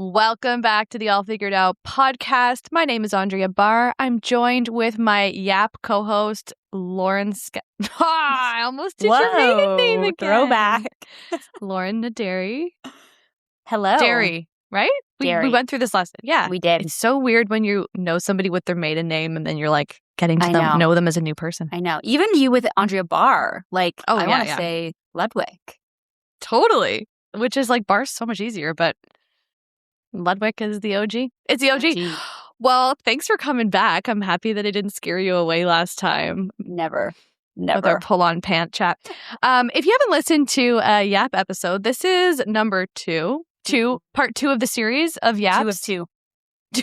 Welcome back to the All Figured Out podcast. My name is Andrea Barr. I'm joined with my Yap co-host, Lauren I almost did your maiden name again. Throwback. Lauren Naderi. Hello. Derry, right? We went through this last time. Yeah. We did. It's so weird when you know somebody with their maiden name and then you're like getting to know them as a new person. I know. Even you with Andrea Barr. Like, I want to say Ludwig. Totally. Which is like Barr's so much easier, but Ludwig is the OG. It's the OG. Well, thanks for coming back. I'm happy that I didn't scare you away last time. Never. With our pull-on pant chat. If you haven't listened to a Yap episode, this is number part two of the series of Yaps. Two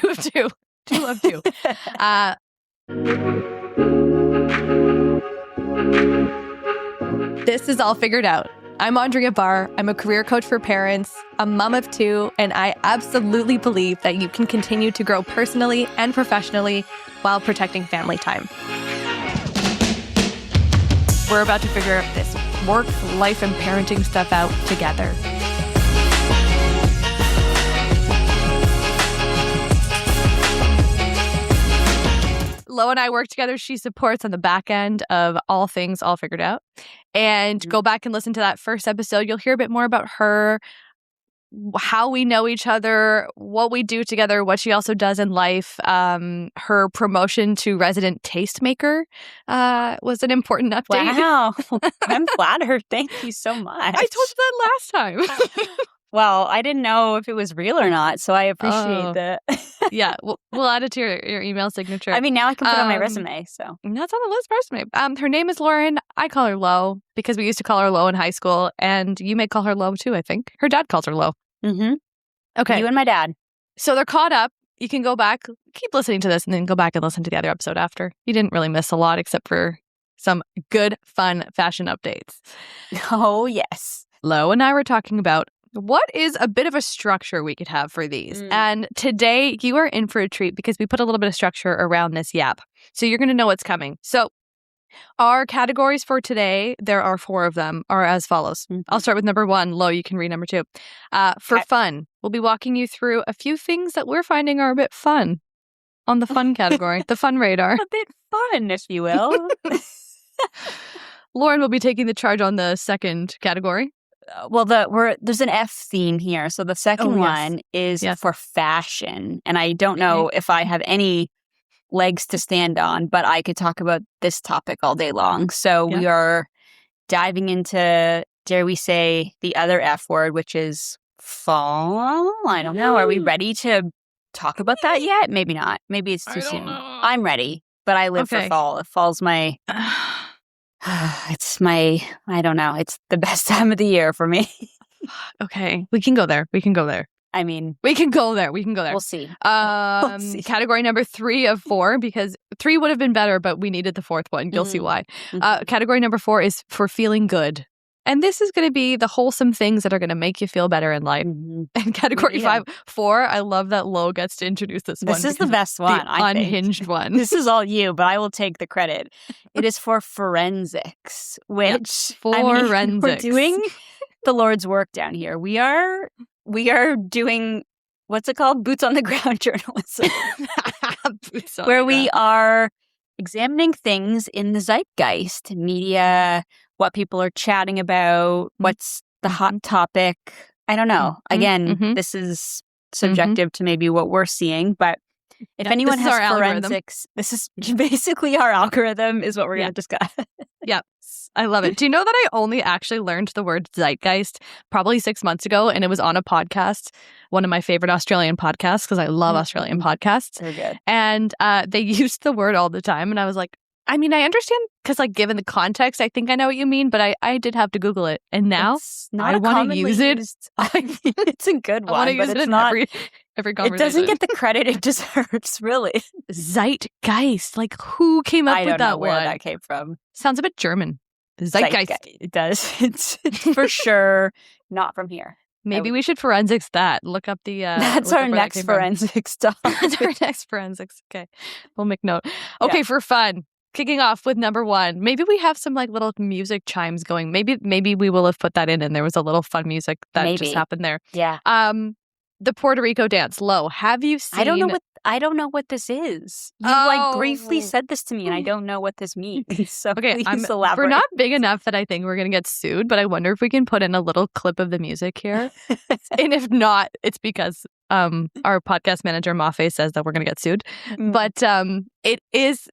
of two. This is All Figured Out. I'm Andrea Barr. I'm a career coach for parents, a mom of two, and I absolutely believe that you can continue to grow personally and professionally while protecting family time. We're about to figure this work, life, and parenting stuff out together. Lo and I work together. She supports on the back end of all things All Figured Out. And go back and listen to that first episode. You'll hear a bit more about her, how we know each other, what we do together, what she also does in life. Her promotion to resident tastemaker was an important update. Wow. I'm flattered. Thank you so much. I told you that last time. Well, I didn't know if it was real or not, so I appreciate that. Yeah, we'll add it to your email signature. I mean, now I can put it on my resume, so. That's on the list resume. Her name is Lauren. I call her Lo because we used to call her Lo in high school, and you may call her Lo too, I think. Her dad calls her Lo. Mm-hmm. Okay. You and my dad. So they're caught up. You can go back, keep listening to this, and then go back and listen to the other episode after. You didn't really miss a lot except for some good, fun fashion updates. Oh, yes. Lo and I were talking about what is a bit of a structure we could have for these? And today you are in for a treat because we put a little bit of structure around this Yap. So you're going to know what's coming. So our categories for today, there are 4 of them, are as follows. I'll start with number 1. Lo, you can read number 2. For fun, we'll be walking you through a few things that we're finding are a bit fun on the fun category, the fun radar. A bit fun, if you will. Lauren will be taking the charge on the second category. Well, there's an F theme here. So the second one is for fashion. And I don't know if I have any legs to stand on, but I could talk about this topic all day long. So we are diving into, dare we say, the other F word, which is fall. I don't know. Are we ready to talk about that yet? Maybe not. Maybe it's too soon. I'm ready, but I live for fall. Fall's my... I don't know. It's the best time of the year for me. Okay. We can go there. I mean, we can go there. We'll see. Category number 3 of 4, because 3 would have been better, but we needed the 4th one. You'll see why. Category number 4 is for feeling good. And this is going to be the wholesome things that are going to make you feel better in life. And category 4, I love that Lo gets to introduce this one. This is the best one, I think. Unhinged one. This is all you, but I will take the credit. It is for forensics, which we're doing the Lord's work down here. We are doing, what's it called? Boots on the ground journalism. We are examining things in the zeitgeist, media, what people are chatting about, what's the hot topic. I don't know. Again, this is subjective to maybe what we're seeing, but if anyone has forensics, this is basically our algorithm is what we're going to discuss. Yep. I love it. Do you know that I only actually learned the word zeitgeist probably 6 months ago, and it was on a podcast, one of my favorite Australian podcasts, because I love Australian podcasts. They're good. And they used the word all the time, and I was like, I mean, I understand because, like, given the context, I think I know what you mean, but I did have to Google it, and now I want to use it. It's a good one. I want to use it in every conversation. It doesn't get the credit it deserves, really. Zeitgeist, like who came up with that word? Where that came from? Sounds a bit German. Zeitgeist. It does. It's for sure not from here. Maybe we should forensics that. Look up the... That's our next forensics stuff. That's our next forensics. Okay. We'll make note. Okay, for fun. Kicking off with number 1. Maybe we have some like little music chimes going. Maybe we will have put that in and there was a little fun music that just happened there. Yeah. the Puerto Rico dance, Lo. Have you seen? I don't know what this is. You like briefly said this to me, and I don't know what this means. So okay, please elaborate. We're not big enough that I think we're gonna get sued, but I wonder if we can put in a little clip of the music here. And if not, it's because our podcast manager Mafe says that we're gonna get sued. But it is.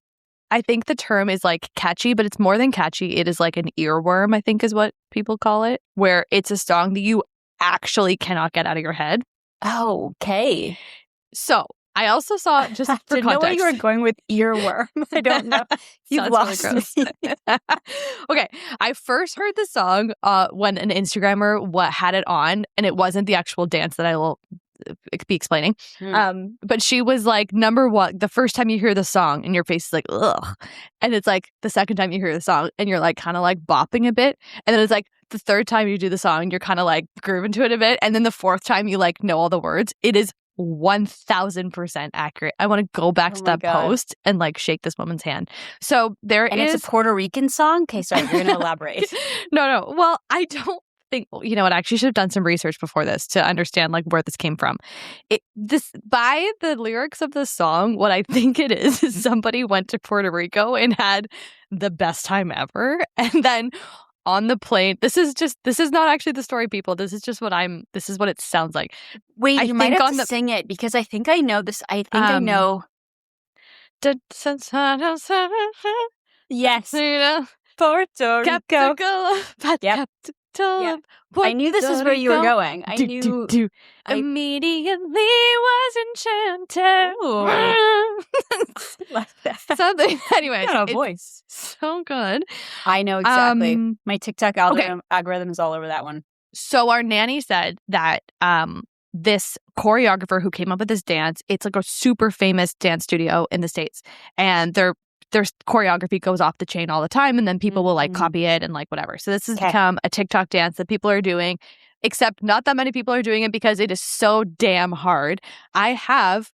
I think the term is like catchy, but it's more than catchy. It is like an earworm, I think is what people call it, where it's a song that you actually cannot get out of your head. Oh, okay. So I also saw, just for context. I know where you were going with earworm. I don't know. You've lost me. Okay. I first heard the song when an Instagrammer had it on, and it wasn't the actual dance that I will be explaining. But she was like, number one, the first time you hear the song and your face is like, ugh. And it's like the second time you hear the song and you're like kind of like bopping a bit. And then it's like the third time you do the song, you're kind of like grooving to it a bit. And then the fourth time you like know all the words. It is 1000% accurate. I want to go back to that post and like shake this woman's hand. So and it's a Puerto Rican song? Okay, sorry, you're going to elaborate. No. Well, I don't think, you know what, I actually should have done some research before this to understand like where this came from. By the lyrics of the song, what I think it is somebody went to Puerto Rico and had the best time ever. And then on the plane, this is not actually the story, people. This is what it sounds like. Wait, you might have to sing it because I think I know this. I think I know. Yes. Puerto Rico. Yep. Yeah. I knew this is where you were going. I knew. Immediately was enchanted. Love that. Something. Anyway, got a voice. So good. I know exactly. My TikTok algorithm is all over that one. So our nanny said that this choreographer who came up with this dance, it's like a super famous dance studio in the States, and their choreography goes off the chain all the time, and then people will like copy it and like whatever. So this has become a TikTok dance that people are doing, except not that many people are doing it because it is so damn hard. I have,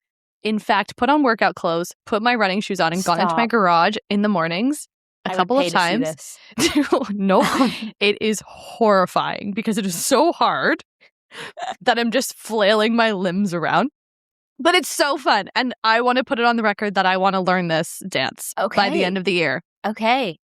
in fact, put on workout clothes, put my running shoes on, and gone into my garage in the mornings a couple of times. No, it is horrifying because it is so hard that I'm just flailing my limbs around. But it's so fun. And I want to put it on the record that I want to learn this dance by the end of the year. Okay.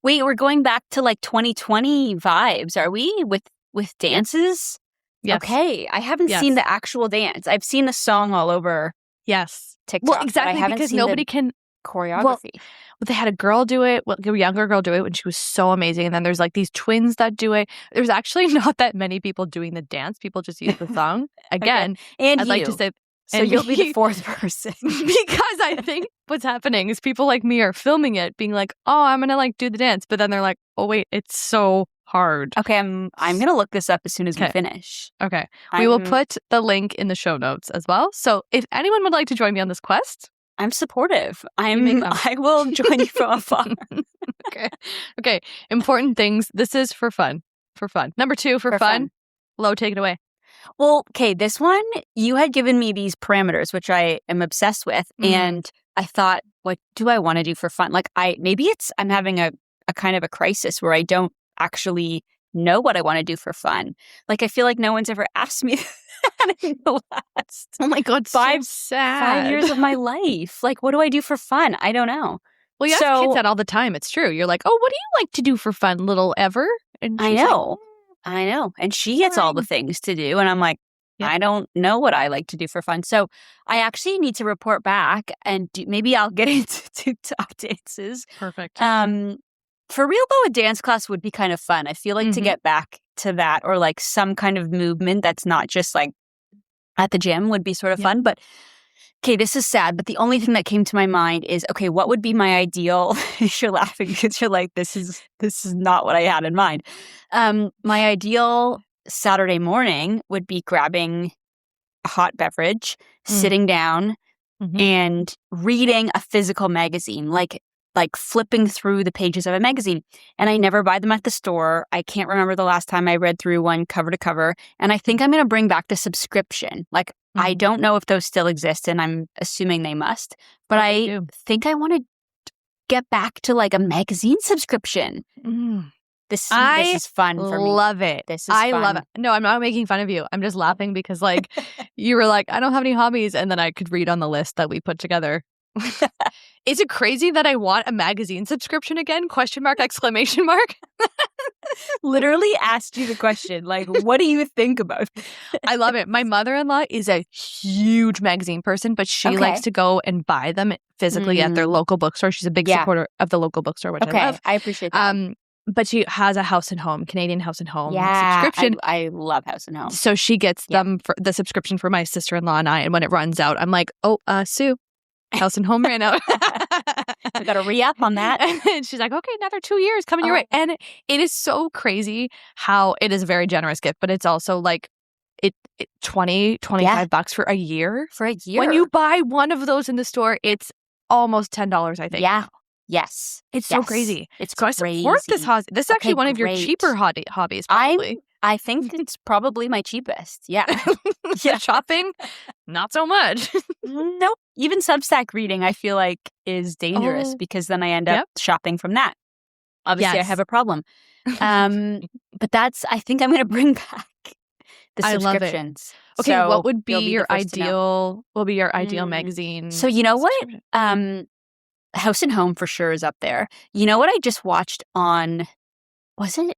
Wait, we're going back to like 2020 vibes, are we? With dances? Yes. Okay. I haven't seen the actual dance. I've seen the song all over TikTok. Well, exactly, because nobody can choreography. Well, they had a girl do it, a younger girl do it when she was so amazing. And then there's like these twins that do it. There's actually not that many people doing the dance. People just use the song. Again, and I'd like to say, so you'll be the fourth person. Because I think what's happening is people like me are filming it, being like, oh, I'm going to like do the dance. But then they're like, oh, wait, it's so hard. Okay, I'm going to look this up as soon as we finish. Okay. We will put the link in the show notes as well. So if anyone would like to join me on this quest, I'm supportive. I will join you from afar. Okay. Important things. This is for fun. Number 2, for fun. Lo, take it away. Well, okay, this one, you had given me these parameters, which I am obsessed with. And I thought, what do I want to do for fun? Like, I'm having a kind of a crisis where I don't actually know what I want to do for fun. Like, I feel like no one's ever asked me that in the last, oh my God, so sad. 5 years of my life. Like, what do I do for fun? I don't know. Well, you ask kids that all the time. It's true. You're like, oh, what do you like to do for fun, little Ever? And I know. And she gets all the things to do. And I'm like, I don't know what I like to do for fun. So I actually need to report back and maybe I'll get into TikTok dances. Perfect. For real, though, a dance class would be kind of fun. I feel like to get back to that or like some kind of movement that's not just like at the gym would be sort of fun. But okay, this is sad, but the only thing that came to my mind is, okay, what would be my ideal? You're laughing because you're like, this is not what I had in mind. My ideal Saturday morning would be grabbing a hot beverage, sitting down, and reading a physical magazine, like flipping through the pages of a magazine. And I never buy them at the store. I can't remember the last time I read through one cover to cover. And I think I'm going to bring back the subscription. Like, I don't know if those still exist, and I'm assuming they must. But I think I want to get back to like a magazine subscription. This is fun for me. I love it. This is fun. I love it. No, I'm not making fun of you. I'm just laughing because like you were like, I don't have any hobbies. And then I could read on the list that we put together. Is it crazy that I want a magazine subscription again? Question mark, exclamation mark. Literally asked you the question, like, what do you think about it? I love it. My mother-in-law is a huge magazine person, but she likes to go and buy them physically at their local bookstore. She's a big supporter of the local bookstore, which I love. I appreciate that. But she has a House and Home, Canadian House and Home subscription. I love House and Home. So she gets them for the subscription for my sister-in-law and I. And when it runs out, I'm like, Sue, House and Home ran out. I got to re-up on that. And she's like, okay, another 2 years coming your way. And it is so crazy how it is a very generous gift, but it's also like it $25 for a year. For a year. When you buy one of those in the store, it's almost $10, I think. Yeah. Yes. It's so crazy. It's so crazy. I support this hobby. This is actually one of your cheaper hobbies, probably. I think it's probably my cheapest. Yeah. Shopping, not so much. Nope. Even Substack reading, I feel like, is dangerous because then I end up shopping from that. Obviously, I have a problem. But I think I'm going to bring back the subscriptions. Okay, so what would be your ideal? What would be your ideal magazine? So you know what? House and Home for sure is up there. You know what I just watched on? Was it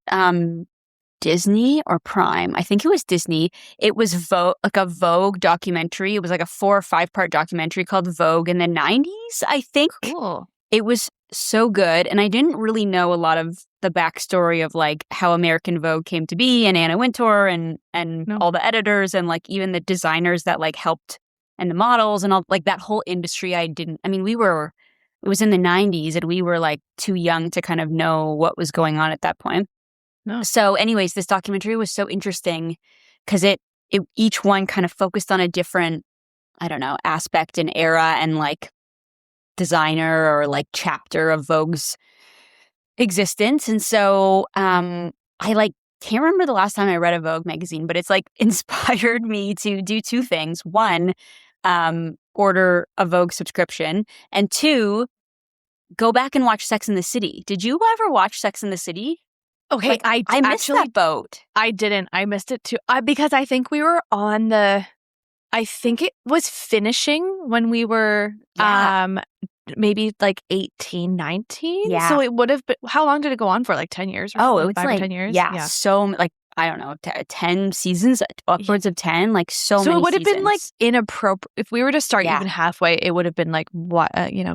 Disney or Prime? I think it was Disney. It was like a Vogue documentary. It was like a 4 or 5 part documentary called Vogue in the 90s, I think. Cool. It was so good. And I didn't really know a lot of the backstory of like how American Vogue came to be and Anna Wintour and all the editors and like even the designers that like helped and the models and all like that whole industry. It was in the 90s and we were like too young to kind of know what was going on at that point. No. So anyways, this documentary was so interesting because it each one kind of focused on a different, I don't know, aspect and era and like designer or like chapter of Vogue's existence. And so I like can't remember the last time I read a Vogue magazine, but it's like inspired me to do 2 things. 1, order a Vogue subscription, and 2, go back and watch Sex and the City. Did you ever watch Sex and the City? Okay, like, I missed that boat. I didn't. I missed it too. Because I think we were on I think it was finishing when we were maybe like 18, 19. Yeah. So it would have been, how long did it go on for? Like 10 years? Or it was 5 like, or 10 years? Yeah. So like, I don't know, 10 seasons, upwards of 10, like so many So it would have seasons. been like inappropriate. If we were to start even halfway, it would have been like,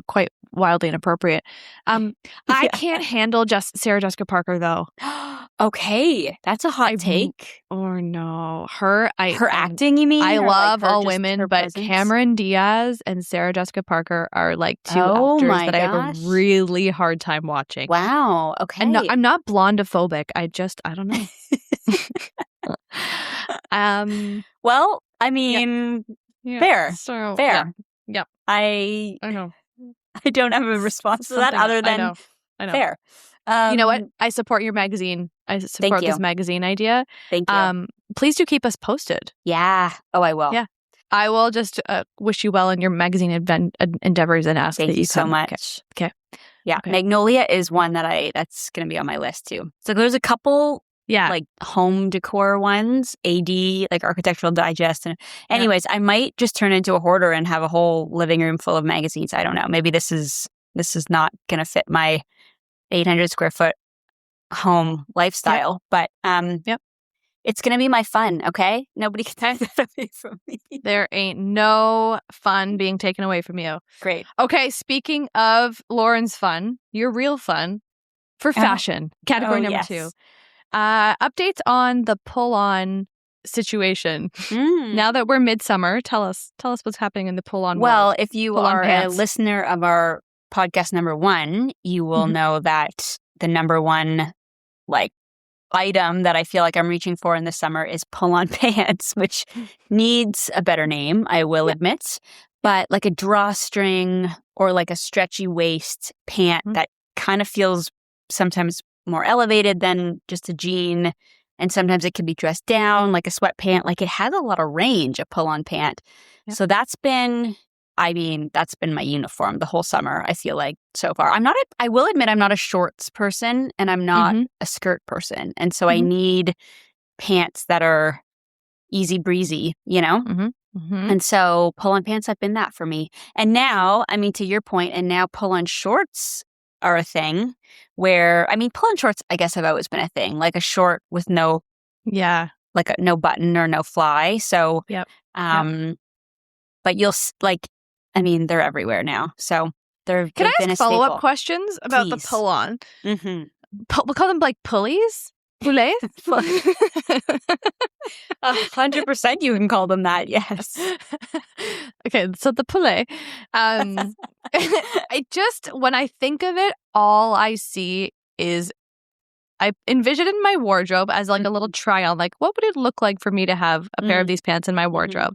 quite wildly inappropriate. I can't handle Sarah Jessica Parker though. Okay, that's a hot take. Or no, her acting. You mean? I love like all women, but presence? Cameron Diaz and Sarah Jessica Parker are like 2 actors that I have a really hard time watching. Wow. Okay, and I'm not blondophobic. I don't know. Well, I mean, fair. So, fair. Yeah. I know. I don't have a response to that other than I know. Fair. You know what? I support your magazine. I support this magazine idea. Thank you. Please do keep us posted. Yeah. Oh, I will. Yeah. I will just wish you well in your magazine endeavors and ask Thank that you so come. much. Okay. Yeah. Okay. Magnolia is one that's going to be on my list too. So there's a couple like home decor ones, AD, like Architectural Digest. And anyways, I might just turn into a hoarder and have a whole living room full of magazines. I don't know. Maybe this is not going to fit my 800 square foot home lifestyle, but it's going to be my fun. Okay. Nobody can take that away from me. There ain't no fun being taken away from you. Great. Okay. Speaking of Lauren's fun, your real fun for fashion, category number 2. Updates on the pull-on situation. Now that we're midsummer, tell us what's happening in the pull-on Well, world. if you are a listener of our podcast number 1, you will know that the number 1 like item that I feel like I'm reaching for in the summer is pull-on pants, which needs a better name, I will admit. But like a drawstring or like a stretchy waist pant that kind of feels sometimes more elevated than just a jean. And sometimes it can be dressed down like a sweatpant. Like it has a lot of range, a pull-on pant. Yep. So that's been I mean, that's been my uniform the whole summer, I feel like, so far. I will admit I'm not a shorts person and I'm not a skirt person. And so I need pants that are easy breezy, you know? And so pull-on pants have been that for me. And now, I mean, to your point, and now pull-on shorts are a thing where, I mean, pull-on shorts, I guess, have always been a thing, like a short with no, like no button or no fly. So, but I mean, they're everywhere now. So Can I ask follow-up questions about the pull-on? We'll call them like pulleys? Poulet? 100% you can call them that, yes. Okay, so the poulet. When I think of it, all I see is I envision in my wardrobe as like a little try-on. Like, what would it look like for me to have a pair of these pants in my wardrobe?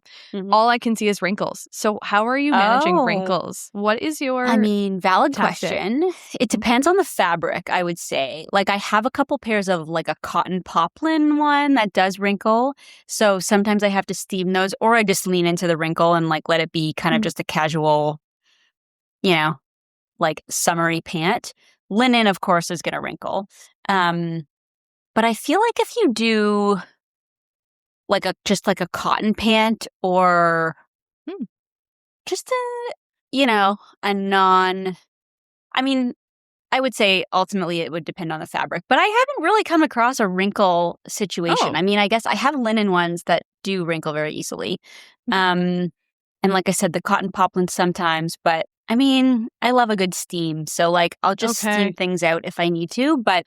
All I can see is wrinkles. So how are you managing wrinkles? What is your valid question. It depends on the fabric, I would say. Like, I have a couple pairs of like a cotton poplin one that does wrinkle. So sometimes I have to steam those, or I just lean into the wrinkle and like let it be kind of just a casual, you know, like summery pant. Linen, of course, is going to wrinkle. But I feel like if you do like just like a cotton pant or just I mean, I would say ultimately it would depend on the fabric, but I haven't really come across a wrinkle situation. I mean, I guess I have linen ones that do wrinkle very easily. And like I said, the cotton poplin sometimes, but I mean, I love a good steam. So like I'll just steam things out if I need to, but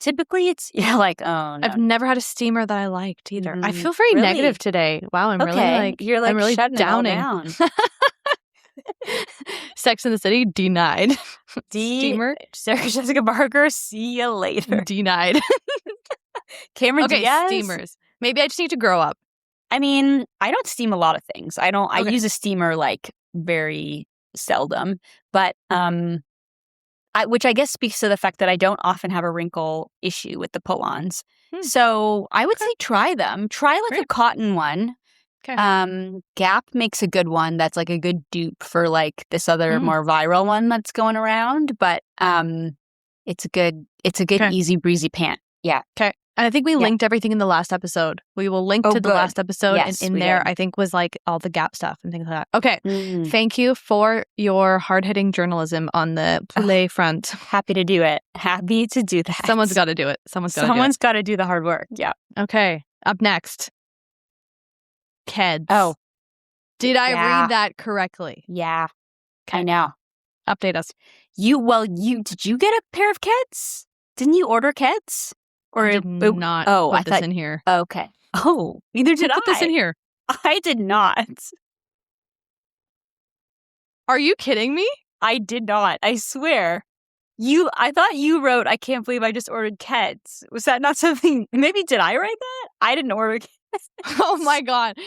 typically it's like, oh no. I've never had a steamer that I liked either. I feel very negative today. Wow, I'm really like you're like I'm really shutting downing. It all down. Sex in the City denied. Steamer. Sarah Jessica Parker, see you later. Denied. Cameron Diaz. Steamers. Maybe I just need to grow up. I mean, I don't steam a lot of things. I use a steamer like very seldom, but which I guess speaks to the fact that I don't often have a wrinkle issue with the pull-ons. So I would say try them. Try like a cotton one. Gap makes a good one. That's like a good dupe for like this other more viral one that's going around. But it's a good easy breezy pant. Yeah. Okay. And I think we linked everything in the last episode. We will link to the last episode. Yes, and in there, I think, was like all the Gap stuff and things like that. Okay. Thank you for your hard-hitting journalism on the poulet front. Happy to do it. Happy to do that. Someone's got to do it. Someone's got to do the hard work. Yeah. Okay. Up next. Keds. Oh. Did I read that correctly? Yeah. I know. Update us. Did you get a pair of Keds? Didn't you order Keds? Or I did not put this in here. Okay. Oh, neither did I. Put this in here. I did not. Are you kidding me? I did not. I swear. I thought you wrote, I can't believe I just ordered Keds. Was that not something? Maybe did I write that? I didn't order Keds. Oh my God.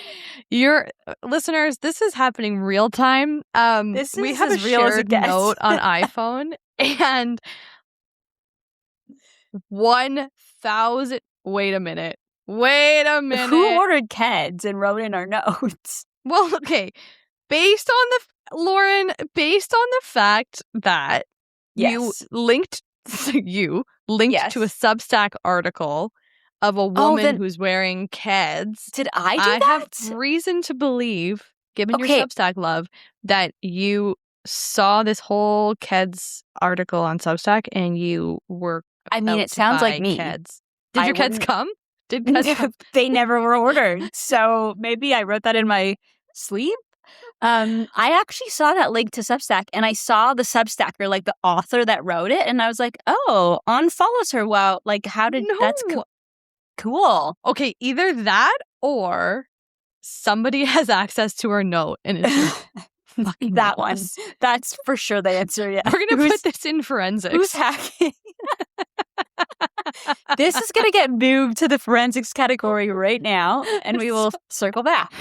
Your listeners, this is happening real time. We have a shared note on iPhone and 1,000. Wait a minute. Who ordered Keds and wrote in our notes? Well, okay. Based on the fact that you linked to a Substack article of a woman who's wearing Keds. Did I do that? I have reason to believe, given your Substack love, that you saw this whole Keds article on Substack and you were it sounds like me. Keds. Did your Keds come? Did Keds come? They never were ordered. So maybe I wrote that in my sleep. I actually saw that link to Substack and I saw the Substacker, like the author that wrote it. And I was like, oh, unfollows her. Wow. Like, that's cool. Okay. Either that or somebody has access to her note and it's fucking that one. That's for sure the answer. Yeah. We're going to put this in forensics. Who's hacking? This is going to get moved to the forensics category right now, and we will circle back.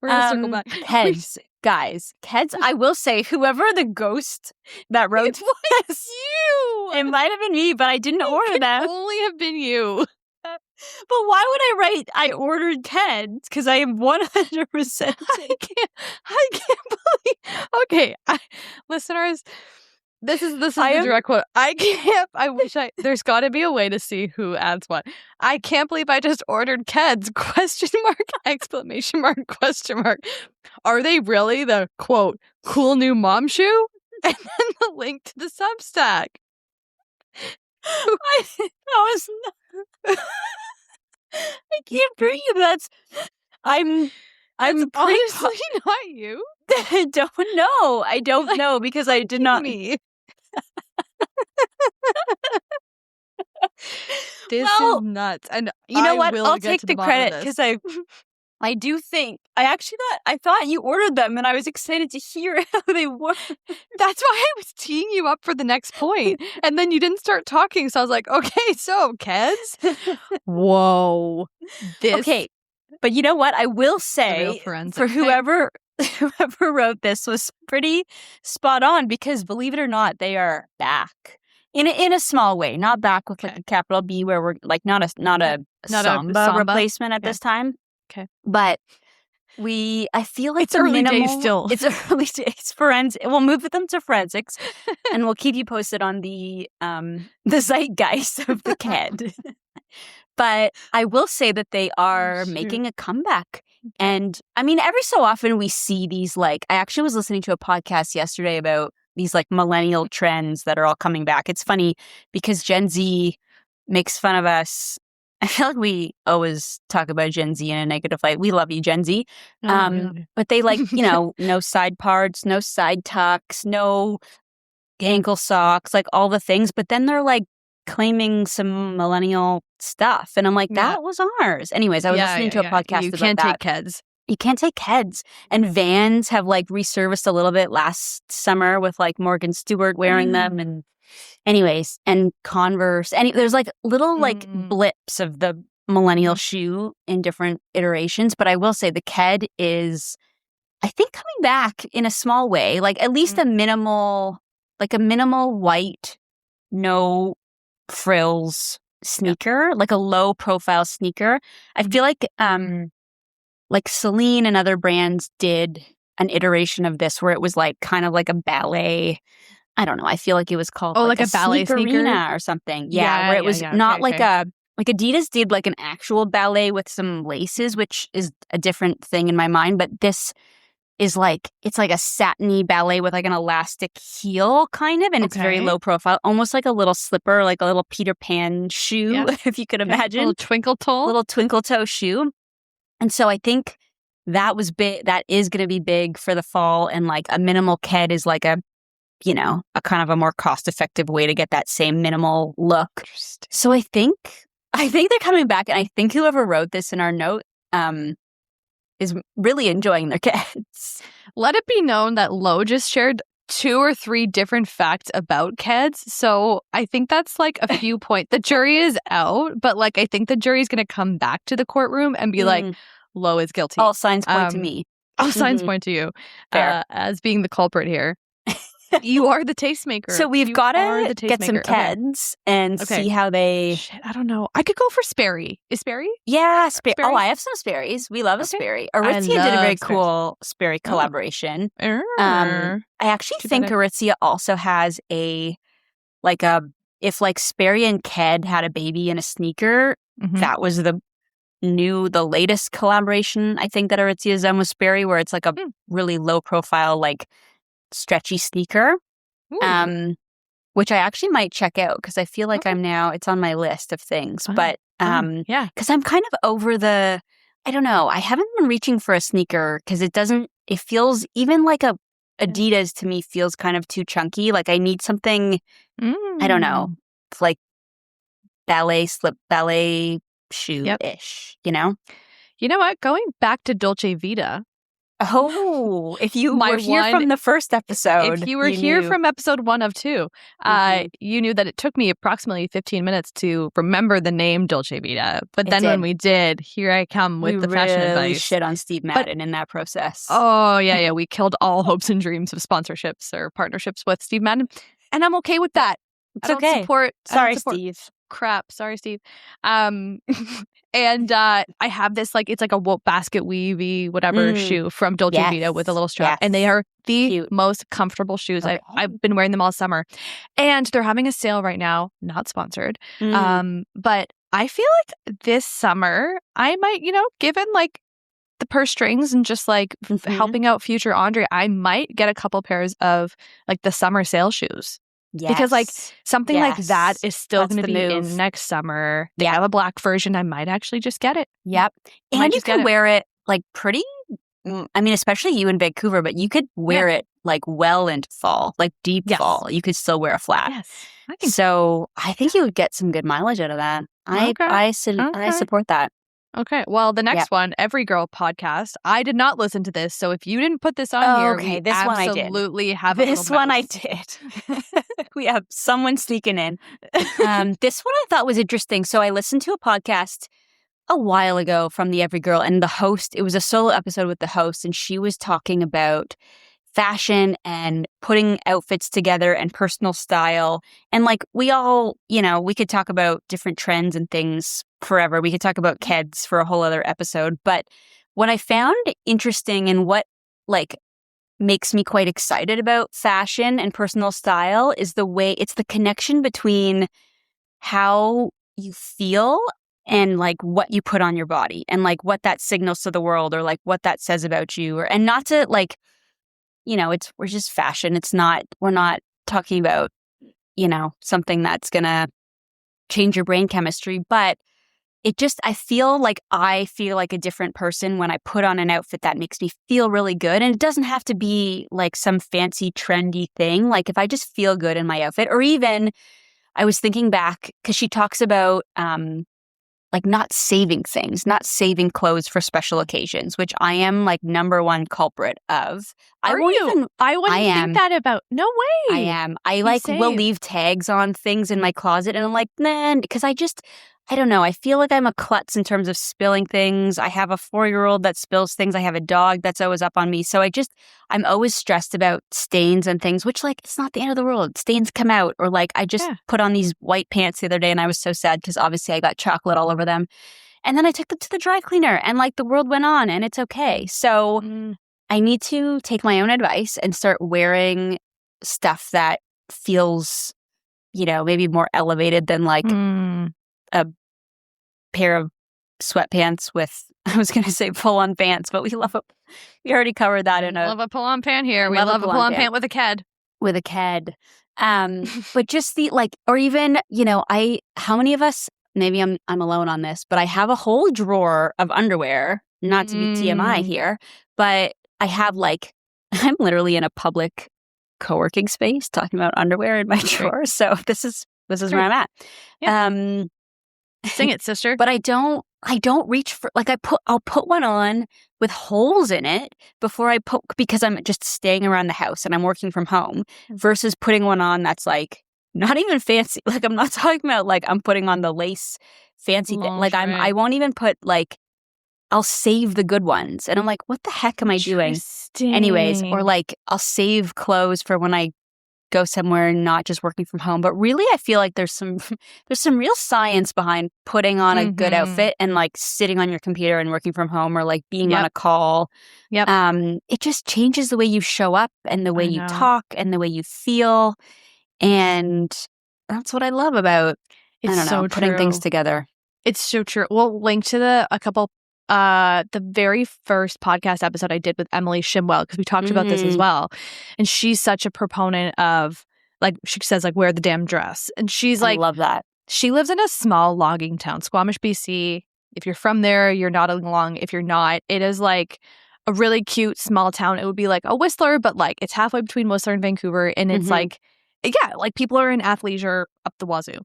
We're going to circle back. Keds, guys. Keds, I will say, whoever the ghost that wrote this, you. It might have been me, but I didn't order them. It could only have been you. But why would I write, I ordered Keds? Because I am 100%. I can't Okay, listeners, this is the direct quote. There's got to be a way to see who adds what. I can't believe I just ordered Keds, question mark, exclamation mark, question mark. Are they really the, quote, cool new mom shoe? And then the link to the Substack. I can't breathe. I'm honestly not you. I don't know because I did not. Me. This is nuts. And you know what? I'll take the credit because I do think I thought you ordered them and I was excited to hear how they were. That's why I was teeing you up for the next point. And then you didn't start talking. So I was like, okay, so Keds. Whoa. Okay. But you know what? I will say for whoever wrote this was pretty spot on because believe it or not, they are back. In a small way, not back with like a capital B where we're like not a samba replacement at this time. Okay. But I feel like it's early days still. It's early days. Forensic. We'll move them to forensics and we'll keep you posted on the zeitgeist of the Ked. But I will say that they are making a comeback. And I mean, every so often we see these like, I actually was listening to a podcast yesterday about these like millennial trends that are all coming back. It's funny because Gen Z makes fun of us. I feel like we always talk about Gen Z in a negative light. We love you, Gen Z. But they like, no side parts, no side tucks, no ankle socks, like all the things. But then they're like claiming some millennial stuff. And I'm like, that was ours. Anyways, I was listening to a podcast about that. You can't take Keds. You can't take Keds. And Vans have like resurfaced a little bit last summer with like Morgan Stewart wearing them. And anyways, and Converse. There's like little like blips of the millennial shoe in different iterations. But I will say the Ked is, I think, coming back in a small way. Like at least a minimal white, no frills sneaker, like a low profile sneaker. I feel like Celine and other brands did an iteration of this where it was like kind of like a ballet. I don't know. I feel like it was called like a ballet sneaker or something. Yeah, where it was not like Adidas did like an actual ballet with some laces, which is a different thing in my mind. But this is like, it's like a satiny ballet with like an elastic heel kind of, and it's very low profile, almost like a little slipper, like a little Peter Pan shoe, if you could imagine. A little twinkle toe shoe. And so I think that was big. That is going to be big for the fall. And like a minimal Ked is like a kind of a more cost effective way to get that same minimal look. So I think they're coming back. And I think whoever wrote this in our note, is really enjoying their Keds. Let it be known that Lo just shared 2 or 3 different facts about Keds. So I think that's like a few points. The jury is out, but like I think the jury's going to come back to the courtroom and be like, Lo is guilty. All signs point to me. All signs point to you as being the culprit here. You are the tastemaker. So we've got to get some Keds and see how they... Shit, I don't know. I could go for Sperry. Is Sperry? Yeah, Sperry. Oh, I have some Sperry's. We love a Sperry. Aritzia did a very cool Sperry collaboration. I actually think Aritzia also has if like Sperry and Ked had a baby in a sneaker, that was the latest collaboration I think that Aritzia's done with Sperry, where it's like a really low profile, like stretchy sneaker, which I actually might check out because I feel like it's on my list of things. But because I'm kind of over I don't know, I haven't been reaching for a sneaker because it feels even like a Adidas to me feels kind of too chunky. Like I need something, I don't know, like ballet shoe-ish, You know what? Going back to Dolce Vita. Oh, if you were here from the first episode. If you were here from episode 1 of 2, you knew that it took me approximately 15 minutes to remember the name Dolce Vita. But then when we did, here I come with the fashion advice. We shit on Steve Madden in that process. Oh, yeah. We killed all hopes and dreams of sponsorships or partnerships with Steve Madden. And I'm okay with that. It's okay. Sorry, Steve. Crap. Sorry, Steve. And I have this, like, it's like a basket weavy, whatever shoe from Dolce Vita with a little strap. And they are the most comfortable shoes. Okay. I've been wearing them all summer. And they're having a sale right now, not sponsored. But I feel like this summer, I might, given like the purse strings and just like helping out future Andrea, I might get a couple pairs of like the summer sale shoes. Yes. Because like something like that is still going to be in next summer. They have a black version. I might actually just get it. Yep. And you can wear it like pretty, I mean, especially you in Vancouver, but you could wear it like well into fall, like deep fall. You could still wear a flat. Yes. So I think you would get some good mileage out of that. I support that. Okay. Well, the next one, Every Girl podcast. I did not listen to this, so if you didn't put this on here, we this absolutely one I did. have this one I did. We have someone sneaking in. This one I thought was interesting. So I listened to a podcast a while ago from the Every Girl, and the host, it was a solo episode with the host, and she was talking about fashion and putting outfits together and personal style. And like we all, we could talk about different trends and things forever. We could talk about Keds for a whole other episode. But what I found interesting and what like makes me quite excited about fashion and personal style is it's the connection between how you feel and like what you put on your body and like what that signals to the world or like what that says about you and not to like, we're just fashion. We're not talking about, something that's going to change your brain chemistry, but I feel like a different person when I put on an outfit that makes me feel really good. And it doesn't have to be like some fancy, trendy thing. Like if I just feel good in my outfit, or even I was thinking back because she talks about, like not saving clothes for special occasions, which I am like number one culprit of. I wouldn't think that about. No way. I am. I like will leave tags on things in my closet and I'm like, nah, because I don't know. I feel like I'm a klutz in terms of spilling things. I have a 4-year-old that spills things. I have a dog that's always up on me. So I'm always stressed about stains and things, which like, it's not the end of the world. Stains come out. Or like, I just put on these white pants the other day and I was so sad because obviously I got chocolate all over them. And then I took them to the dry cleaner and like the world went on and it's okay. So I need to take my own advice and start wearing stuff that feels, maybe more elevated than like a pair of sweatpants with, I was going to say pull-on pants, but we already covered that in love a pull-on pant here. We love a pull-on pant with a Ked. With a Ked. But just the like, or even, how many of us, maybe I'm alone on this, but I have a whole drawer of underwear, not to be TMI here, but I have like, I'm literally in a public co-working space talking about underwear in my drawer. So this is where I'm at. Yeah. Sing it, sister. But I don't reach for like I'll put one on with holes in it before because I'm just staying around the house and I'm working from home versus putting one on that's like not even fancy. Like I'm not talking about like I'm putting on the lace fancy thing. Like I won't even put like I'll save the good ones. And I'm like, what the heck am I doing? Anyways, or like I'll save clothes for when I go somewhere and not just working from home. But really, I feel like there's some real science behind putting on a good outfit and like sitting on your computer and working from home or like being on a call. Yep. It just changes the way you show up and the way you talk and the way you feel. And that's what I love about putting things together. It's so true. We'll link to the very first podcast episode I did with Emily Shimwell because we talked about this as well. And she's such a proponent of, like, she says, like, wear the damn dress. And she's like, I love that. She lives in a small logging town, Squamish, BC. If you're from there, you're nodding along. If you're not, it is like a really cute small town. It would be like a Whistler, but like it's halfway between Whistler and Vancouver. And it's like, like people are in athleisure up the wazoo.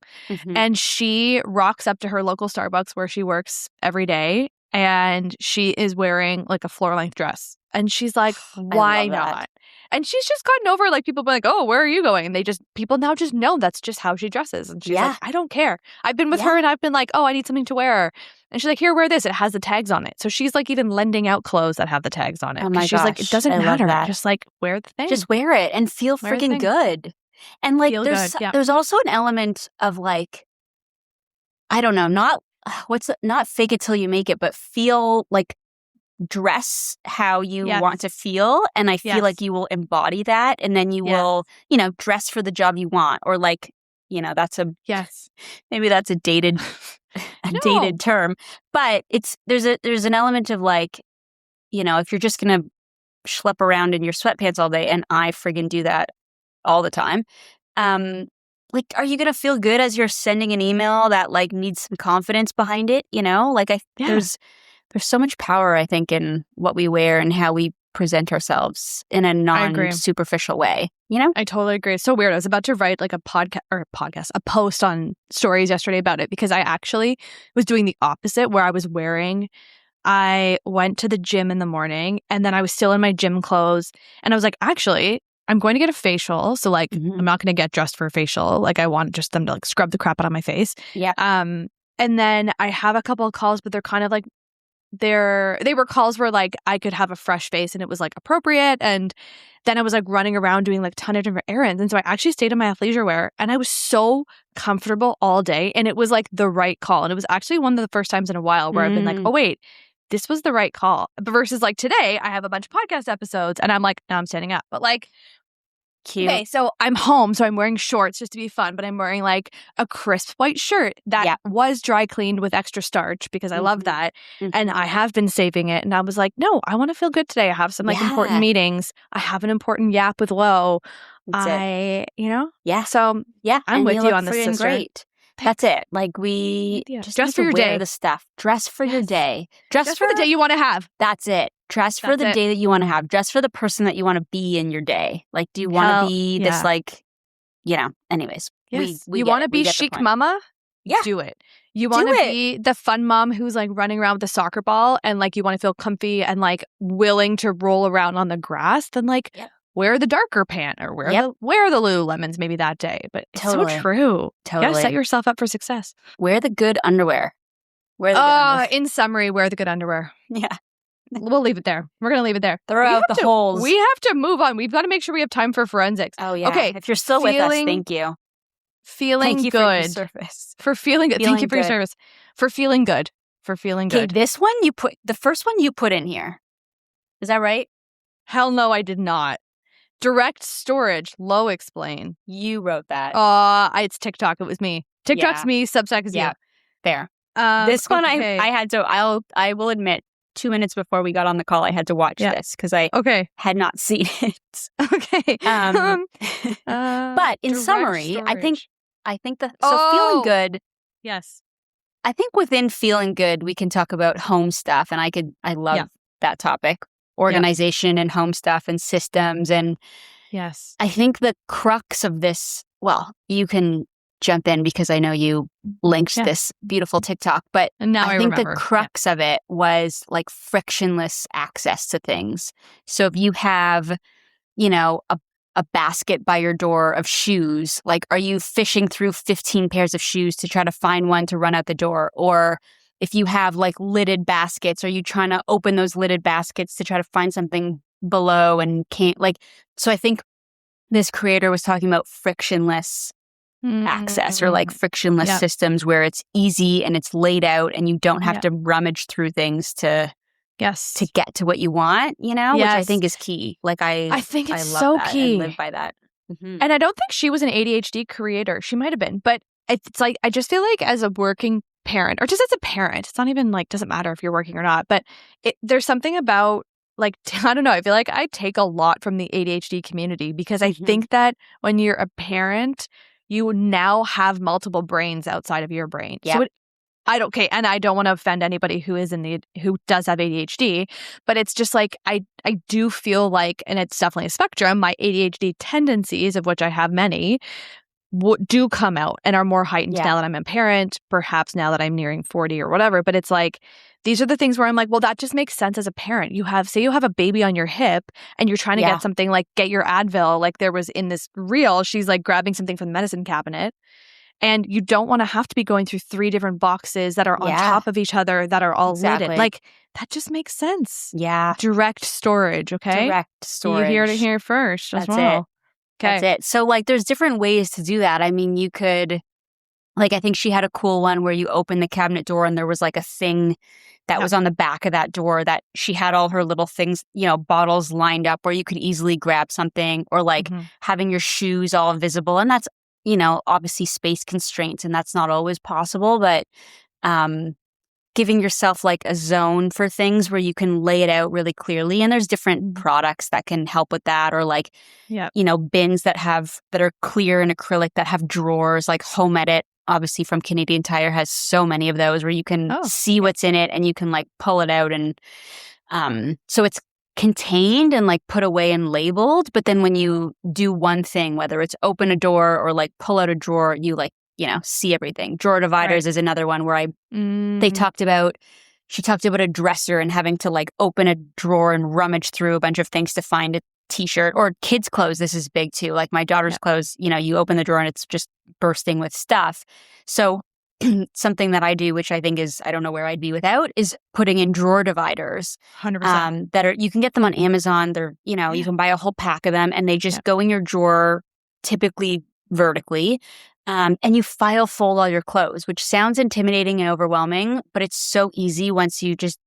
And she rocks up to her local Starbucks where she works every day. And she is wearing like a floor-length dress. And she's like, why not? And she's just gotten over like people be like, oh, where are you going? And people now just know that's just how she dresses. And she's like, I don't care. I've been with her and I've been like, oh, I need something to wear. And she's like, here, wear this. It has the tags on it. So she's like even lending out clothes that have the tags on it. Oh my gosh. She's like, it doesn't matter. Just like wear the thing. Just wear it and feel freaking good. And like there's also an element of like, I don't know, not fake it till you make it, but feel like dress how you want to feel. And I feel like you will embody that. And then you will, dress for the job you want. Or like, that's maybe that's a dated dated term. But there's an element of like, if you're just going to schlep around in your sweatpants all day, and I friggin' do that all the time. Like, are you going to feel good as you're sending an email that like needs some confidence behind it? Like there's so much power, I think, in what we wear and how we present ourselves in a non-superficial way, I totally agree. It's so weird. I was about to write like a post on stories yesterday about it, because I actually was doing the opposite, where I went to the gym in the morning and then I was still in my gym clothes, and I was like, actually, I'm going to get a facial. So like, I'm not going to get dressed for a facial. Like, I want just them to like scrub the crap out of my face. Yeah. And then I have a couple of calls, but they're kind of like, they were calls where like I could have a fresh face and it was like appropriate. And then I was like running around doing like a ton of different errands. And so I actually stayed in my athleisure wear, and I was so comfortable all day. And it was like the right call. And it was actually one of the first times in a while where I've been like, oh wait, this was the right call. But versus like today, I have a bunch of podcast episodes and I'm like, now I'm standing up. But like, cute. Okay, so I'm home, so I'm wearing shorts just to be fun, but I'm wearing like a crisp white shirt that was dry cleaned with extra starch because I love that. And I have been saving it. And I was like, no, I want to feel good today. I have some like important meetings. I have an important yap with Lo. So I'm with you on this, sister. Great. That's it. Like just dress for your day. The stuff. Dress for your day. Dress for the day you want to have. That's it. Dress for the day that you want to have. Dress for the person that you want to be in your day. Like, do you want to be this like, anyways. Yes. You want to be chic mama? Yeah. Do it. You want to be the fun mom who's like running around with a soccer ball and like you want to feel comfy and like willing to roll around on the grass? Then like wear the darker pant or wear the Lululemons maybe that day. But it's so true. Totally. You gotta set yourself up for success. Wear the good underwear. In summary, wear the good underwear. Yeah. We'll leave it there. We're going to leave it there. Throw out the holes. We have to move on. We've got to make sure we have time for forensics. Oh, yeah. Okay. If you're still with us, thank you. Feeling thank you good. For your service. For feeling good. Thank you for your service. For feeling good. Okay, this one the first one you put in here. Is that right? Hell no, I did not. Direct storage. Low explain. You wrote that. It's TikTok. It was me. TikTok's me. Substack is you. Fair. This one I had to. I will admit, 2 minutes before we got on the call, I had to watch this because I had not seen it. Okay. But in summary, storage. I think feeling good. Yes. I think within feeling good, we can talk about home stuff, and I love that topic, organization and home stuff and systems, and I think the crux of this. Well, you can jump in because I know you linked this beautiful TikTok, but I think the crux of it was like frictionless access to things. So if you have, a basket by your door of shoes, like, are you fishing through 15 pairs of shoes to try to find one to run out the door? Or if you have like lidded baskets, are you trying to open those lidded baskets to try to find something below and can't so I think this creator was talking about frictionless access or like frictionless systems where it's easy and it's laid out and you don't have to rummage through things to get to what you want, which I think is key. Like I think it's so key. I live by that. And I don't think she was an ADHD creator. She might have been, but it's like, I just feel like as a working parent or just as a parent, it's not even like, doesn't matter if you're working or not, but there's something about like, I don't know, I feel like I take a lot from the ADHD community because I think that when you're a parent, you now have multiple brains outside of your brain. Yep. So and I don't want to offend anybody who does have ADHD, but it's just like I do feel like, and it's definitely a spectrum, my ADHD tendencies, of which I have many, do come out and are more heightened now that I'm a parent, perhaps now that I'm nearing 40 or whatever. But it's like, these are the things where I'm like, well, that just makes sense as a parent. Say you have a baby on your hip and you're trying to get something like get your Advil. Like there was in this reel, she's like grabbing something from the medicine cabinet. And you don't want to have to be going through 3 different boxes that are on top of each other that are all lidded. Like that just makes sense. Yeah. Direct storage, okay? Direct storage. You heard it here first as well. Okay. That's it. So like there's different ways to do that. I mean, you could Like, I think she had a cool one where you open the cabinet door and there was like a thing that was on the back of that door that she had all her little things, bottles lined up where you could easily grab something, or like having your shoes all visible. And that's, obviously space constraints, and that's not always possible, but giving yourself like a zone for things where you can lay it out really clearly. And there's different products that can help with that, or like, bins that are clear and acrylic that have drawers, like Home Edit. Obviously from Canadian Tire has so many of those where you can see what's in it and you can like pull it out. And so it's contained and like put away and labeled. But then when you do one thing, whether it's open a door or like pull out a drawer, you like, see everything. Drawer dividers is another one where she talked about a dresser and having to like open a drawer and rummage through a bunch of things to find a t-shirt, or kids' clothes. This is big too. Like my daughter's clothes, you open the drawer and it's just bursting with stuff. So something that I do, which I think is, I don't know where I'd be without, is putting in drawer dividers. 100%. That are, you can get them on Amazon. They're, you can buy a whole pack of them and they just go in your drawer, typically vertically. And you file fold all your clothes, which sounds intimidating and overwhelming, but it's so easy once you just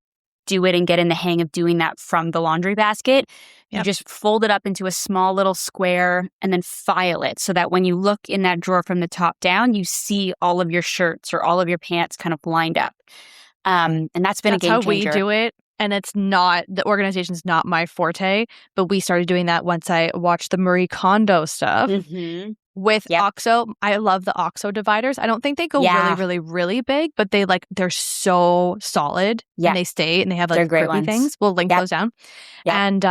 do it and get in the hang of doing that from the laundry basket. You just fold it up into a small little square and then file it so that when you look in that drawer from the top down, you see all of your shirts or all of your pants kind of lined up. And that's been a game changer. That's how we do it. And it's not, the organization's not my forte, but we started doing that once I watched the Marie Kondo stuff. With OXO. I love the OXO dividers. I don't think they go really, really, really big, but they're so solid and they stay, and they have like grippy things. We'll link those down. And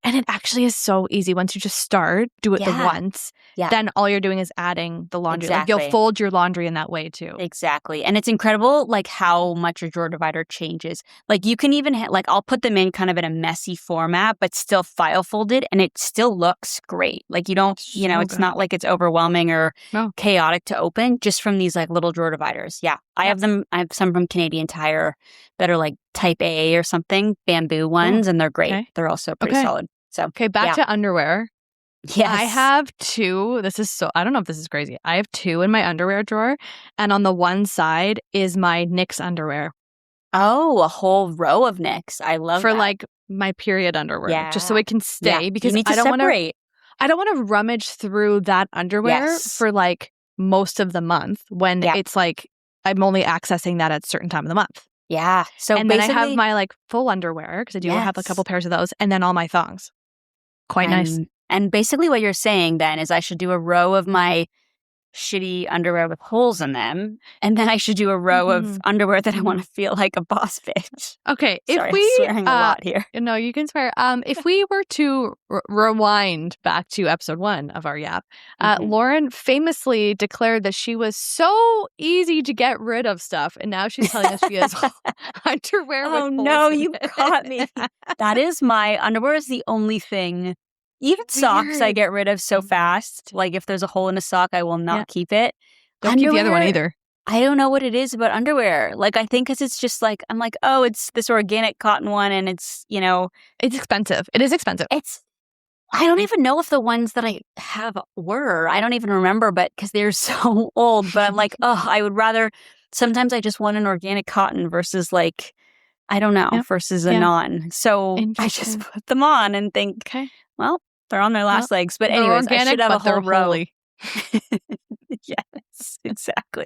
it actually is so easy once you just start, do it the once. Then all you're doing is adding the laundry. Like you'll fold your laundry in that way too. Exactly. And it's incredible like how much your drawer divider changes. Like you can even like I'll put them in kind of in a messy format, but still file folded, and it still looks great. Like you don't, it's not like it's overwhelming or chaotic to open, just from these like little drawer dividers. I have them. I have some from Canadian Tire that are like type A or something, bamboo ones, and they're great. They're also pretty solid. So back to underwear. Yes. I have two. I don't know if this is crazy. I have two in my underwear drawer, and on the one side is my Knix underwear. Oh, a whole row of Knix. I love for that. like my period underwear, just so it can stay because I don't want to. I don't want to rummage through that underwear for like most of the month when it's like I'm only accessing that at a certain time of the month. Yeah. So and then I have my like full underwear because I do have a couple pairs of those, and then all my thongs. Quite nice. And basically what you're saying then is I should do a row of my shitty underwear with holes in them, and then I should do a row of underwear that I want to feel like a boss bitch. Okay, Sorry, I'm swearing a lot here. No, you can swear. If we were to rewind back to episode 1 of our Yap, Lauren famously declared that she was so easy to get rid of stuff, and now she's telling us she has underwear with holes in it. Oh no, you caught me. That is my underwear is the only thing. Even socks I get rid of so fast. Like if there's a hole in a sock, I will not keep it. Don't keep the other one either. I don't know what it is about underwear. Like I think because it's just like, I'm like, oh, it's this organic cotton one and it's, It's expensive. It is expensive. I don't even know if the ones that I have were. I don't even remember, but because they're so old. But I'm like, oh, I would rather, sometimes I just want an organic cotton versus like, I don't know, versus a non. So I just put them on and think, well, they're on their last legs. But anyways, organic, I should have a whole row. Yes, exactly.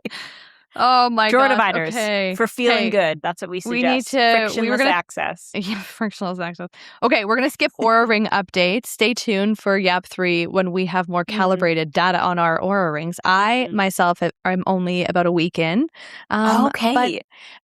Oh my god. Drawer dividers for feeling good. That's what we suggest. We need to frictionless access. Yeah, frictionless access. Okay, we're going to skip Oura Ring updates. Stay tuned for Yap 3 when we have more calibrated data on our Oura Rings. I myself am only about a week in. And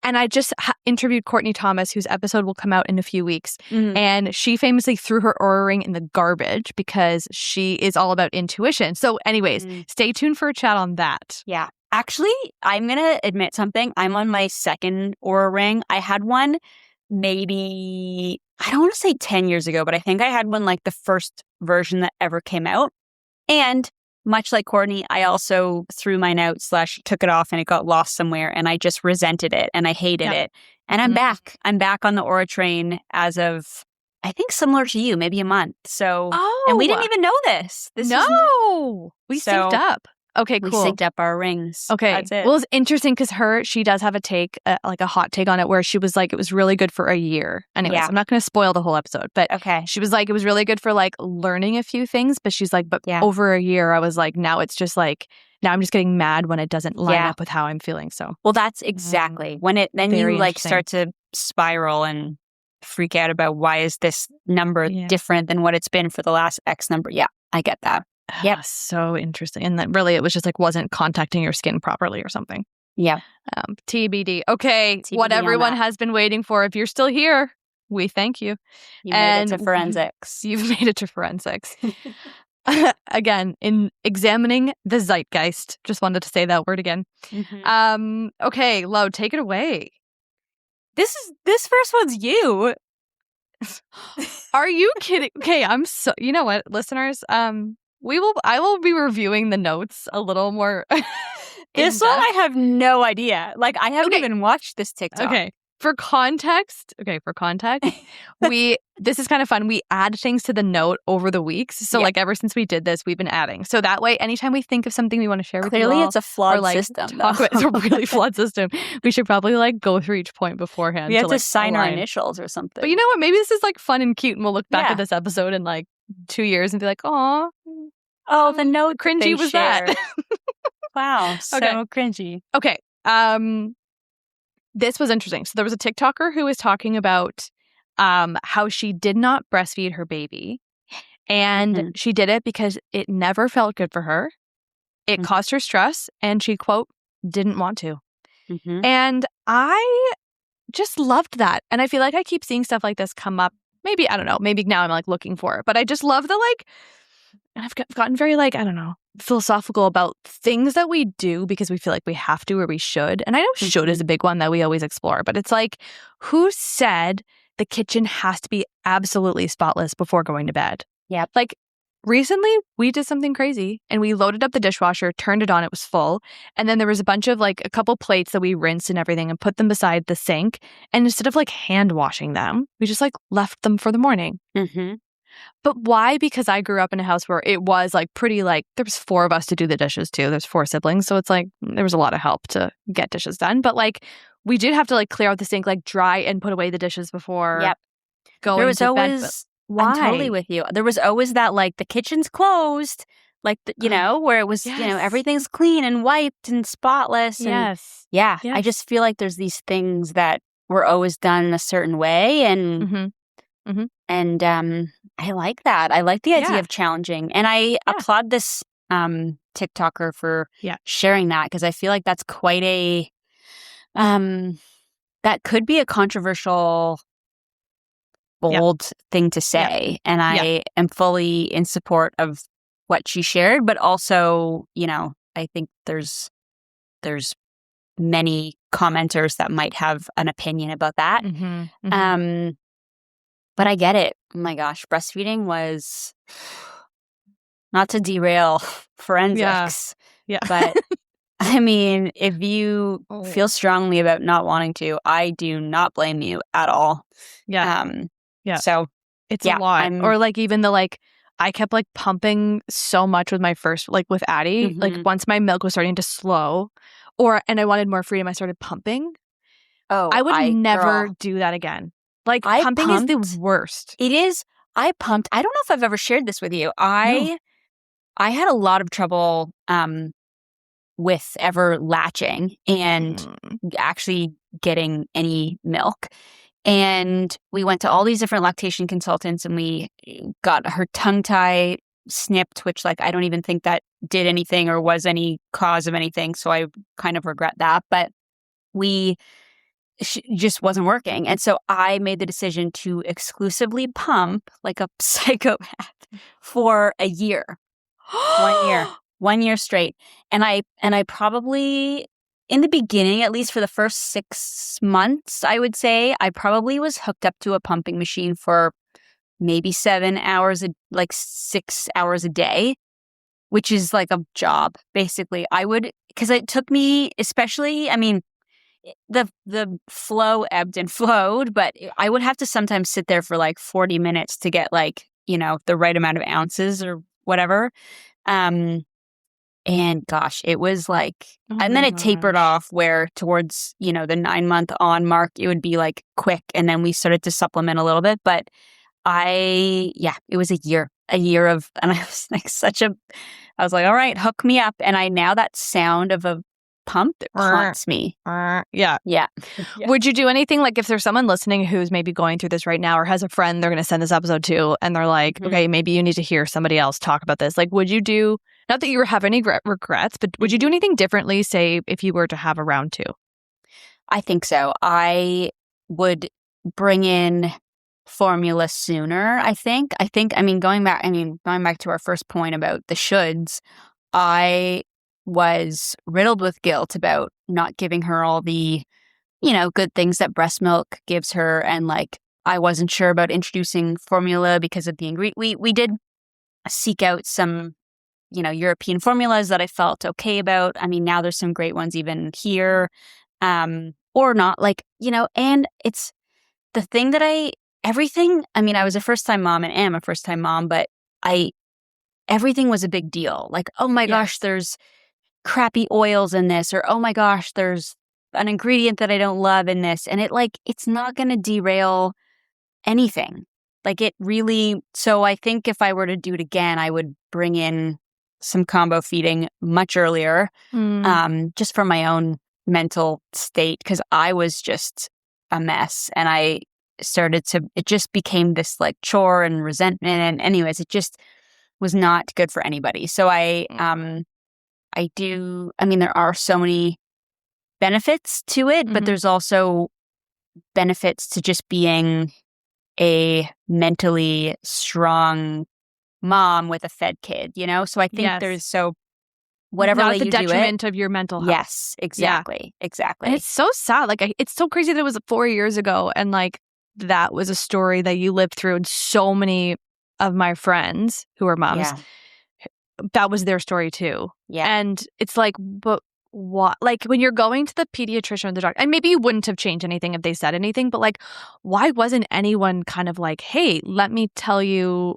I just interviewed Courtney Thomas, whose episode will come out in a few weeks. And she famously threw her Oura Ring in the garbage because she is all about intuition. So anyways, stay tuned for a chat on that. Yeah. Actually, I'm going to admit something. I'm on my second Oura Ring. I had one maybe, I don't want to say 10 years ago, but I think I had one like the first version that ever came out. And much like Courtney, I also threw mine out / took it off and it got lost somewhere and I just resented it and I hated it. And I'm back. I'm back on the Oura train as of, I think similar to you, maybe a month. So, and we didn't even know this. We synced up. Okay, cool. We synced up our rings. Okay. That's it. Well, it's interesting because she does have a take, like a hot take on it where she was like, it was really good for a year. Anyways, I'm not going to spoil the whole episode, but she was like, it was really good for like learning a few things. But she's like, but over a year, I was like, now it's just like, now I'm just getting mad when it doesn't line up with how I'm feeling. So, well, that's exactly when then you like start to spiral and freak out about why is this number different than what it's been for the last X number. Yeah, I get that. Yeah, so interesting. And then really it was just like wasn't contacting your skin properly or something. Yeah. TBD. Okay, TBD what everyone has been waiting for. If you're still here, we thank you. You made it to forensics. You've made it to forensics. Again, in examining the zeitgeist. Just wanted to say that word again. Mm-hmm. Okay, Lo, take it away. This first one's you. Are you kidding? Okay, I'm so. You know what, listeners? I will be reviewing the notes a little more. This one I have no idea. Like I haven't even watched this TikTok. Okay. For context, this is kind of fun. We add things to the note over the weeks. So like ever since we did this, we've been adding. So that way, anytime we think of something we want to share with you all. Clearly it's a flawed system. It's a really flawed system. We should probably like go through each point beforehand. We have to sign our initials or something. But you know what? Maybe this is like fun and cute and we'll look back at this episode in like 2 years and be like, oh, the note cringy was that. Wow. So cringy. Okay. This was interesting. So there was a TikToker who was talking about how she did not breastfeed her baby. And she did it because it never felt good for her. It caused her stress. And she, quote, didn't want to. And I just loved that. And I feel like I keep seeing stuff like this come up. Maybe, I don't know. Maybe now I'm like looking for it. But I just love the like, and I've gotten very like, I don't know, philosophical about things that we do because we feel like we have to or we should. And I know should is a big one that we always explore, but it's like, who said the kitchen has to be absolutely spotless before going to bed? Yeah. Like recently we did something crazy and we loaded up the dishwasher, turned it on, it was full. And then there was a bunch of like a couple plates that we rinsed and everything and put them beside the sink. And instead of like hand washing them, we just like left them for the morning. But why? Because I grew up in a house where it was like pretty like there was 4 of us to do the dishes too. There's 4 siblings. So it's like there was a lot of help to get dishes done. But like we did have to like clear out the sink, like dry and put away the dishes before going there was to always, bed. Why? I'm totally with you. There was always that like the kitchen's closed, like, you know, where it was, you know, everything's clean and wiped and spotless. And Yes. I just feel like there's these things that were always done in a certain way. And And I like that. I like the idea of challenging. And I applaud this TikToker for sharing that because I feel like that's quite a that could be a controversial, bold thing to say. And I am fully in support of what she shared, but also, you know, I think there's many commenters that might have an opinion about that. But I get it. Oh my gosh, breastfeeding was not to derail forensics. But I mean, if you feel strongly about not wanting to, I do not blame you at all. So it's a lot. Or like even the like, I kept like pumping so much with my first, like with Addie, like once my milk was starting to slow and I wanted more freedom, I started pumping. I would never do that again. Like pumping is the worst. It is. I pumped. I don't know if I've ever shared this with you. I had a lot of trouble with ever latching and actually getting any milk. And we went to all these different lactation consultants and we got her tongue tie snipped, which like I don't even think that did anything or was any cause of anything. So I kind of regret that. But just wasn't working. And so I made the decision to exclusively pump like a psychopath for a year. 1 year. 1 year straight. And I probably, in the beginning, at least for the first 6 months, I would say, I probably was hooked up to a pumping machine for maybe 7 hours, like 6 hours a day, which is like a job, basically. Because it took me, especially, I mean, the flow ebbed and flowed, but I would have to sometimes sit there for like 40 minutes to get like, you know, the right amount of ounces or whatever. And gosh, it was like, and then it tapered off where towards, the 9-month on mark, it would be like quick. And then we started to supplement a little bit. But it was a year of, and I was like I was like, all right, hook me up. And now that sound of a pump that haunts me. Yeah. Would you do anything like if there's someone listening who's maybe going through this right now or has a friend they're going to send this episode to and they're like, okay, maybe you need to hear somebody else talk about this. Like, would you do, not that you have any regrets, but would you do anything differently, say, if you were to have a round 2? I think so. I would bring in formula sooner, I think. Going back to our first point about the shoulds, I was riddled with guilt about not giving her all the, good things that breast milk gives her. And like, I wasn't sure about introducing formula because of the ingredient. We did seek out some, European formulas that I felt okay about. I mean, now there's some great ones even here, or not, like, and it's the thing that I was a first-time mom and am a first-time mom, but everything was a big deal. Like, oh my gosh, there's crappy oils in this, or oh my gosh, there's an ingredient that I don't love in this. And it's not going to derail anything. Like it really, so I think if I were to do it again, I would bring in some combo feeding much earlier, just for my own mental state, because I was just a mess. And it just became this like chore and resentment. And anyways, it just was not good for anybody. So there are so many benefits to it, but there's also benefits to just being a mentally strong mom with a fed kid, So I think there's whatever way you do it. Not the detriment of your mental health. Yes, exactly. Yeah. Exactly. And it's so sad. Like, it's so crazy that it was 4 years ago. And like, that was a story that you lived through. And so many of my friends who are moms, that was their story too. Yeah. And it's like, but what? Like, when you're going to the pediatrician or the doctor, and maybe you wouldn't have changed anything if they said anything, but like, why wasn't anyone kind of like, hey, let me tell you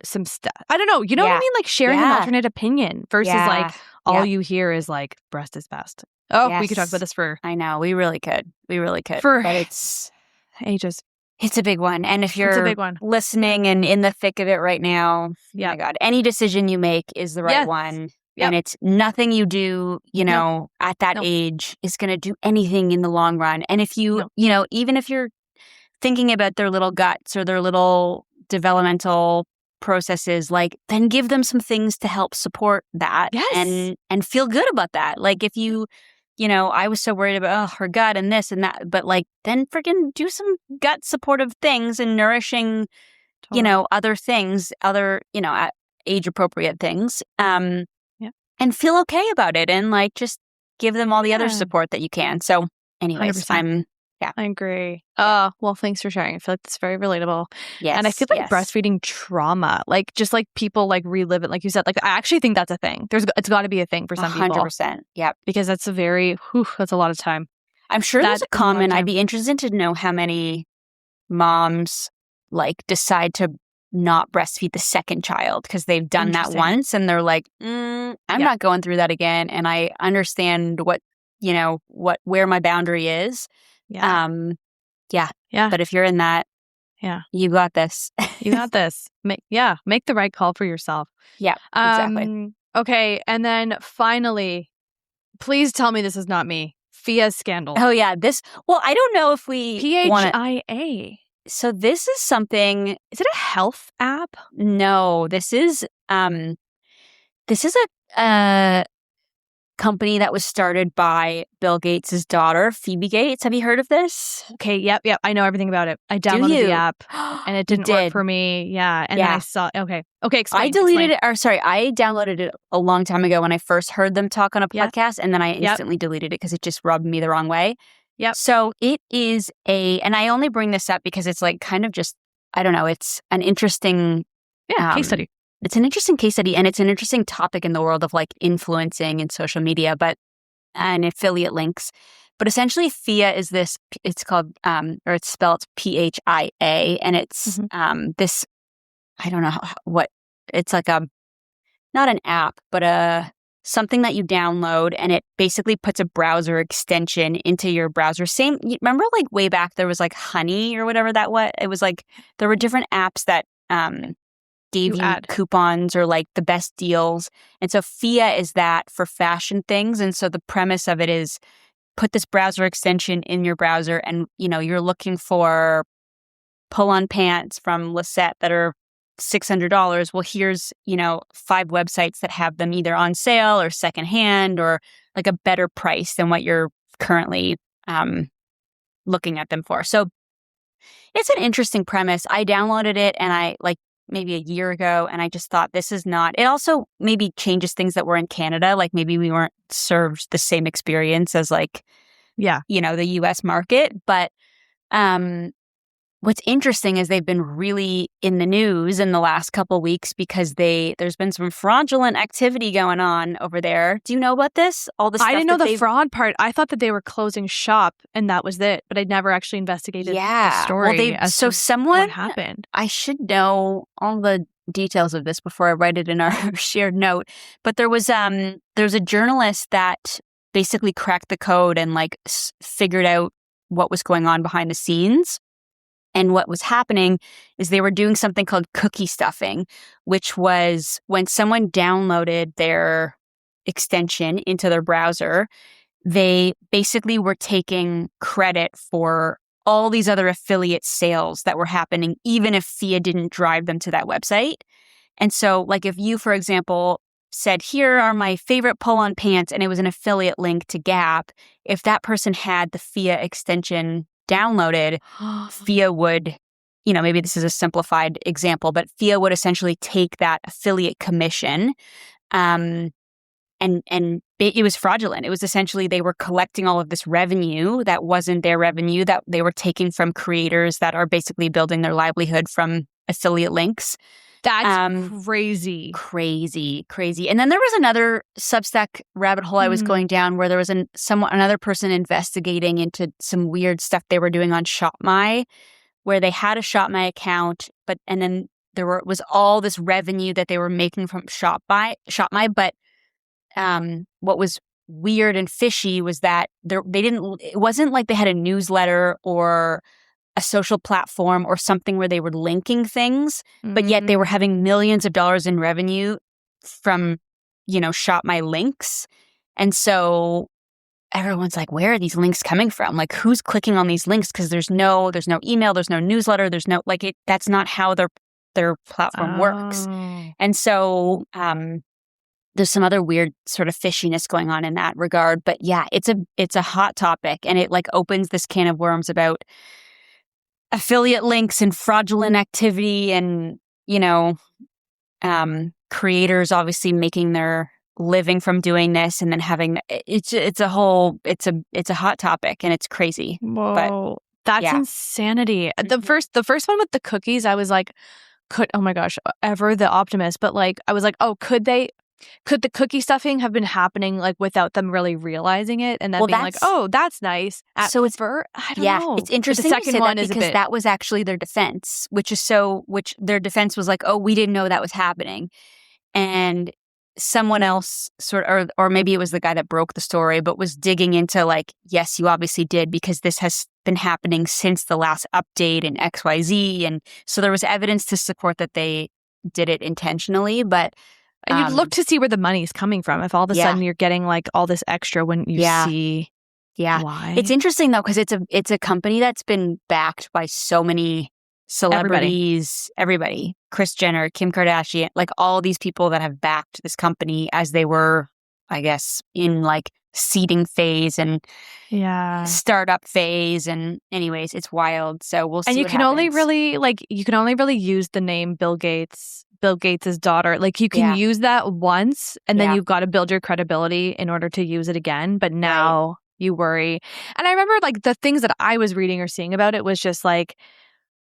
some stuff? I don't know. You know what I mean? Like sharing an alternate opinion versus like all you hear is like breast is best. Oh, we could talk about this for. I know. We really could. For but it's ages. It's a big one. And if you're listening and in the thick of it right now, oh my God, any decision you make is the right one. Yep. And it's nothing you do, at that age is going to do anything in the long run. And if you, even if you're thinking about their little guts or their little developmental processes, like, then give them some things to help support that and feel good about that. Like if you, I was so worried about her gut and this and that, but like then freaking do some gut supportive things and nourishing, other things, age appropriate things, and feel okay about it and like just give them all the other support that you can. So anyways, 100%. I agree. Well, thanks for sharing. I feel like it's very relatable. Yes. And I feel like breastfeeding trauma, like just like people like relive it, like you said, like I actually think that's a thing. It's got to be a thing for some 100%, people. 100%. Yep. Because that's that's a lot of time. I'm sure there's a common, I'd be interested to know how many moms like decide to not breastfeed the second child because they've done that once and they're like, I'm not going through that again. And I understand where my boundary is. Yeah. But if you're in that, you got this. You got this. Make the right call for yourself. Yeah, exactly. Okay. And then finally, please tell me this is not me. Phia's scandal. Oh yeah. I don't know if we PHIA. So this is something. Is it a health app? No, this is a company that was started by Bill Gates' daughter, Phoebe Gates. Have you heard of this? Okay, yep. I know everything about it. I downloaded the app and it didn't work for me. Yeah, and then I saw. Okay, explain. I deleted it. Or sorry, I downloaded it a long time ago when I first heard them talk on a podcast, and then I instantly deleted it because it just rubbed me the wrong way. Yep. So it is and I only bring this up because it's like kind of just, I don't know, it's an interesting case study. It's an interesting case study and it's an interesting topic in the world of like influencing and social media, and affiliate links. But essentially Phia is this, it's called, or it's spelled PHIA, and it's this, I don't know what, it's like not an app, but something that you download, and it basically puts a browser extension into your browser. Remember like way back there was like Honey or whatever that was? It was like there were different apps that gave you coupons or like the best deals. And so Phia is that for fashion things. And so the premise of it is put this browser extension in your browser and, you're looking for pull-on pants from Lisette that are $600. Well, here's, 5 websites that have them either on sale or secondhand or like a better price than what you're currently looking at them for. So it's an interesting premise. I downloaded it and I maybe a year ago, and I just thought this is not. It also maybe changes things that were in Canada. Like maybe we weren't served the same experience as the U.S. market. But what's interesting is they've been really in the news in the last couple of weeks because there's been some fraudulent activity going on over there. Do you know about this? All the stuff I didn't know the fraud part. I thought that they were closing shop and that was it, but I never actually investigated the story. What happened. I should know all the details of this before I write it in our shared note. But there's a journalist that basically cracked the code and figured out what was going on behind the scenes. And what was happening is they were doing something called cookie stuffing, which was when someone downloaded their extension into their browser, they basically were taking credit for all these other affiliate sales that were happening, even if Phia didn't drive them to that website. And so, if you, for example, said, here are my favorite pull-on pants, and it was an affiliate link to Gap, if that person had the Phia extension downloaded, Phia would, maybe this is a simplified example, but Phia would essentially take that affiliate commission, and it was fraudulent. It was essentially they were collecting all of this revenue that wasn't their revenue, that they were taking from creators that are basically building their livelihood from affiliate links. That's crazy. Crazy. And then there was another Substack rabbit hole I was going down where there was another person investigating into some weird stuff they were doing on ShopMy, where they had a ShopMy account, and then was all this revenue that they were making from ShopMy. But what was weird and fishy was that it wasn't like they had a newsletter or a social platform or something where they were linking things, but yet they were having millions of dollars in revenue from, Shop My links. And so everyone's like, where are these links coming from? Like, who's clicking on these links? Because there's no email, there's no newsletter, there's no, that's not how their platform works. And so there's some other weird sort of fishiness going on in that regard. But yeah, it's a hot topic, and it opens this can of worms about affiliate links and fraudulent activity and, creators obviously making their living from doing this and then having it's a hot topic and it's crazy. Whoa. That's insanity. The first one with the cookies, I was like, oh my gosh, ever the optimist. But I was like, oh, could the cookie stuffing have been happening without them really realizing it and then being like, oh, that's nice. I don't know. It's interesting. The second one is because that was actually their defense, which their defense was like, oh, we didn't know that was happening. And someone else or maybe it was the guy that broke the story, but was digging into yes, you obviously did because this has been happening since the last update in XYZ. And so there was evidence to support that they did it intentionally, but and you'd look to see where the money's coming from. If all of a sudden you're getting all this extra, wouldn't you see why? It's interesting though, because it's a company that's been backed by so many celebrities, everybody. Kris Jenner, Kim Kardashian, all these people that have backed this company as they were, I guess, in seeding phase and startup phase. And anyways, it's wild. So we'll see. And you can only really use the name Bill Gates' daughter. You can use that once and then you've got to build your credibility in order to use it again. But now you worry. And I remember the things that I was reading or seeing about it was just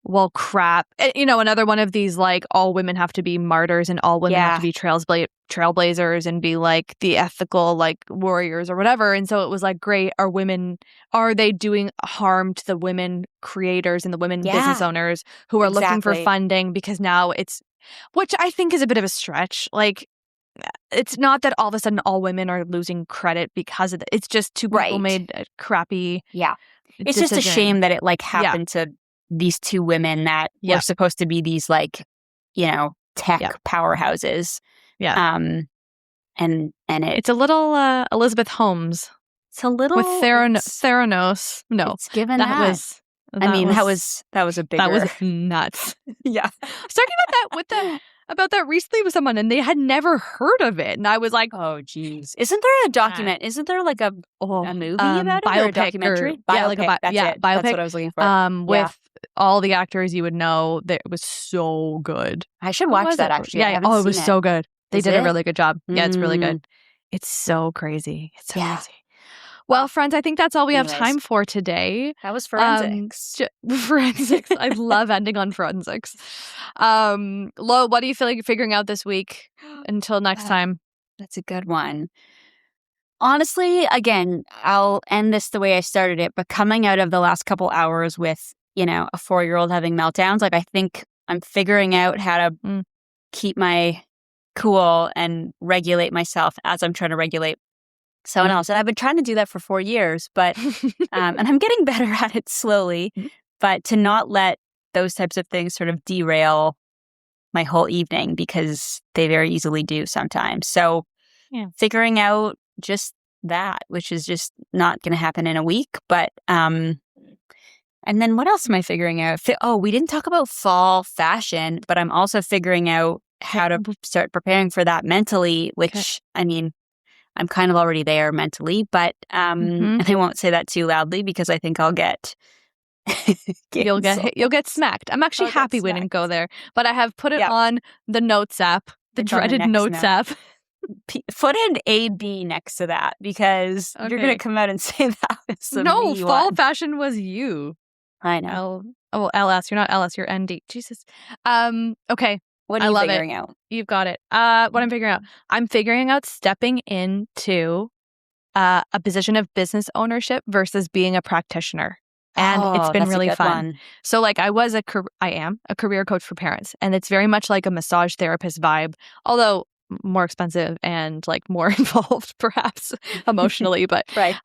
well, crap. Another one of these all women have to be martyrs and all women have to be trailblazers and be the ethical warriors or whatever. And so it was great. Are they doing harm to the women creators and the women business owners who are looking for funding? Because now which I think is a bit of a stretch. it's not that all of a sudden all women are losing credit because of it. It's just two people made a crappy It's decision. just a shame that it like happened to these two women that were supposed to be these like, tech powerhouses. And it's a little Elizabeth Holmes. It's a little with Theranos. No, it's given that was. That was a bigger. That was nuts. Yeah, I was talking about that recently with someone, and they had never heard of it, and I was like, "Oh, geez, isn't there a document? Isn't there like a movie about it, or a documentary? Biopic. Biopic. That's what I was looking for. With all the actors you would know, that it was so good. I should watch that actually. Yeah. Oh, it was so good. They did a really good job. Yeah, it's really good. Mm. It's so crazy. It's so crazy. Well, friends, I think that's all we have time for today. That was forensics. Forensics. I love ending on forensics. Lo, what do you feel like figuring out this week until next time? That's a good one. Honestly, again, I'll end this the way I started it, but coming out of the last couple hours with, a 4-year-old having meltdowns, like I think I'm figuring out how to keep my cool and regulate myself as I'm trying to regulate someone else. And I've been trying to do that for 4 years, but and I'm getting better at it slowly, but to not let those types of things sort of derail my whole evening, because they very easily do sometimes. So figuring out just that, which is just not going to happen in a week. But and then what else am I figuring out? We didn't talk about fall fashion, but I'm also figuring out how to start preparing for that mentally, which I'm kind of already there mentally, but and I won't say that too loudly because I think I'll get you'll get smacked. I'm actually happy we didn't go there, but I have put it on the notes app, the dreaded notes app. Put an AB next to that, because you're going to come out and say that was the me fall one. fashion was you. I know. LS. You're not LS. You're ND. Jesus. Okay. What are you figuring out? You've got it. What I'm figuring out. I'm figuring out stepping into a position of business ownership versus being a practitioner. And it's been really fun. So like I am a career coach for parents, and it's very much like a massage therapist vibe, although more expensive and like more involved perhaps emotionally, but right.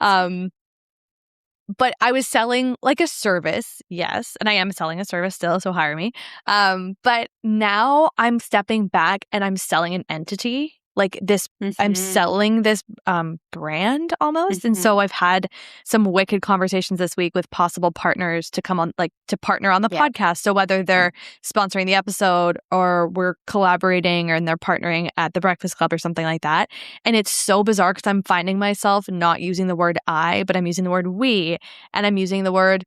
But I was selling like a service, yes, and I am selling a service still, so hire me. But now I'm stepping back and I'm selling an entity, like this. I'm selling this brand almost, and so I've had some wicked conversations this week with possible partners to come on, like to partner on the podcast. So whether they're sponsoring the episode or we're collaborating, or they're partnering at the Breakfast Club or something like that. And it's so bizarre because I'm finding myself not using the word I, but I'm using the word we, and I'm using the word,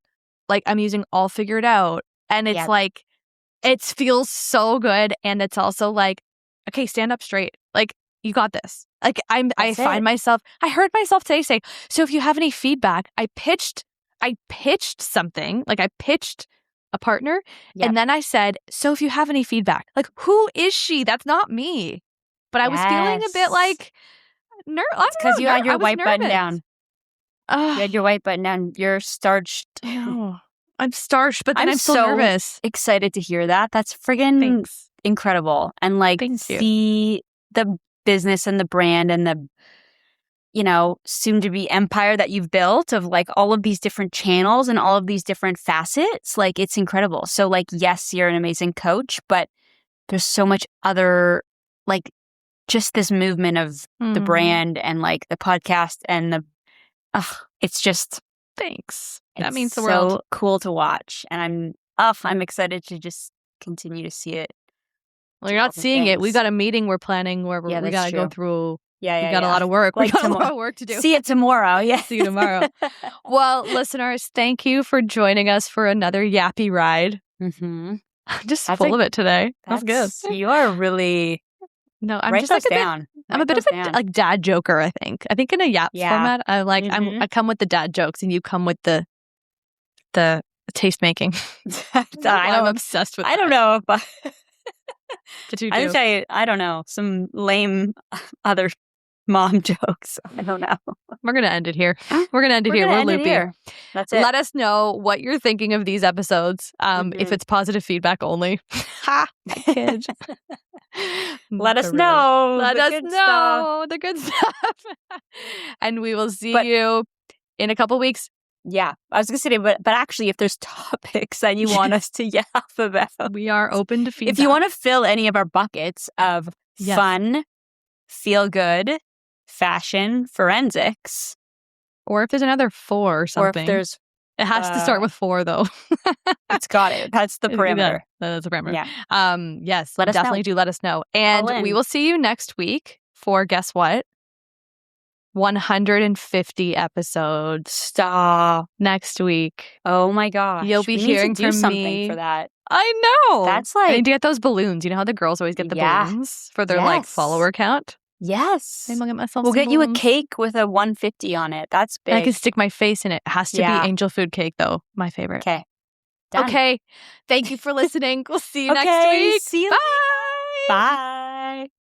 like I'm using all figured out. And it's like, it feels so good. And it's also like, okay, stand up straight. Like, you got this. Like, I heard myself today say, so if you have any feedback, I pitched something, like I pitched a partner. And then I said, so if you have any feedback, like, who is she? That's not me. But I was feeling a bit like, it's because you had your white button down. You had your white button down. You're starched. I'm starched, but then I'm so nervous. Excited to hear that. That's friggin' incredible. And like see the business and the brand and the soon to be empire that you've built of like all of these different channels and all of these different facets. Like, it's incredible. So like, yes, you're an amazing coach, but there's so much other, like, just this movement of the brand and like the podcast and it's just thanks. That means the world. So cool to watch, and I'm excited to just continue to see it. Well, you're not seeing it. We got a meeting we're planning where we got to go through. We got a lot of work. Like we got a lot of work to do. See it tomorrow. Yeah. See you tomorrow. Well, listeners, thank you for joining us for another yappy ride. I'm just full of it today. That's good. You are really. No, I'm just like I'm a bit of a like dad joker, I think. I think in a yap format, I come with the dad jokes and you come with the taste making. I'm obsessed with I don't know if but you do. I would say, I don't know, some lame other mom jokes. I don't know. We're going to end it here. We're going to end it here. We're loopy. That's it. Let us know what you're thinking of these episodes. If it's positive feedback only. Ha! My kid. Let us know. Let us know the good stuff. And we will see you in a couple weeks. Yeah. I was going to say, but actually, if there's topics that you want us to yap about, we are open to feedback. If you want to fill any of our buckets of fun, feel good, fashion, forensics. Or if there's another 4 or something. Or if there's... It has to start with 4, though. It's got it. That's the parameter. That's the parameter. Yeah. Yes, definitely do let us know. And we will see you next week for, guess what? 150 episodes. Stop. Next week. Oh my gosh. You'll be hearing from something me. For that. I know. That's like... I need to get those balloons. You know how the girls always get the balloons for their like follower count? Yes. Maybe I'll get myself We'll some get balloons. You a cake with a 150 on it. That's big. And I can stick my face in it. It has to be angel food cake, though. My favorite. Okay. Done. Okay. Thank you for listening. We'll see you next week. See you. Bye. Bye.